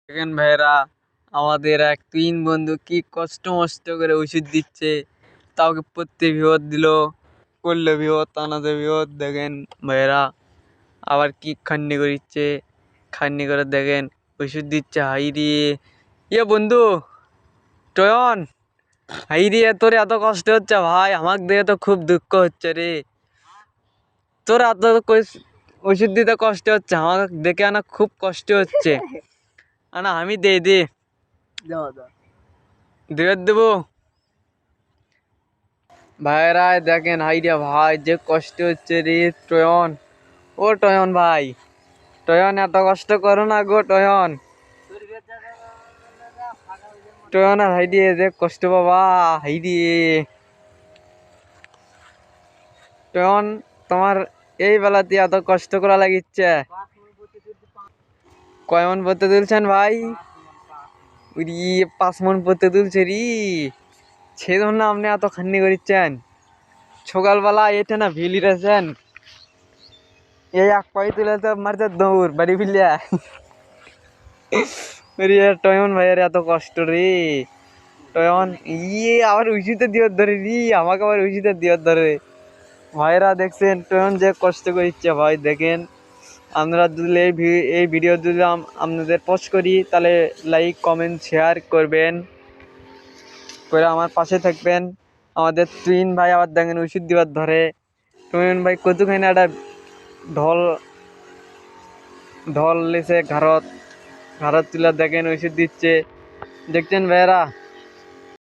দেখেন ভাইরা, আমাদের এক তিন বন্ধু কি কষ্ট মষ্ট করে ওষুধ দিচ্ছে। তাওকে পড়তে বিপদ দিল, করলে বিপদ, তানাতে বিপদ। দেখেন ভাইরা, আবার কি খান্নি করিচ্ছে, খান্নি করে দেখেন ওষুধ দিচ্ছে। হাই রে বন্ধু টয়ন, হাই রে তোর এত কষ্ট হচ্ছে ভাই, আমাকে দেখে তো খুব দুঃখ হচ্ছে রে। তোর এত ওষুধ দিতে কষ্ট হচ্ছে, আমাকে দেখে না খুব কষ্ট হচ্ছে। আনা আমি দে দে দেবো ভাইরা। দেখেন হাইরিয়া ভাই, যে কষ্ট হচ্ছে রে টয়ন। ও টয়ন ভাই, টয়ন এত কষ্ট করো না গো টয়ন। টয়ন আর হাইরিয়ে যে কষ্ট বাবা, হাইরিয়ে টয়ন, তোমার এই বেলাতে এত কষ্ট করা লাগিচ্ছে। কয় মন পড়তে তুলছেন ভাই? 5 মন পড়তে তুলছে রি। সেজন্য আপনি এত খান্নি করিচ্ছেন সকালবেলা। এটা না ভিলি রেছেন, এই এক পাই তুলে তো মারতে দৌড় বাড়ি ফিলিয়া। টয়ন ভাইয়ের এত কষ্ট রে টয়ন। আবার উচিতে দিওর ধরে রি, আমাকে আবার উচিতে দিওর ধরে। ভাইরা দেখছেন টয়ন যে কষ্ট করছে ভাই। দেখেন আমরা যদি এই ভিডিও যদি আপনাদের পোস্ট করি, তাহলে লাইক কমেন্ট শেয়ার করবেন, করে আমার পাশে থাকবেন। আমাদের তিন ভাই আবার দেখেন ওষুধ দিবার ধরে। টয়ন ভাই কতখানি একটা ঢল ঢল লেছে ঘাড়ত তুলে দেখেন ওষুধ দিচ্ছে। দেখছেন ভাইয়েরা।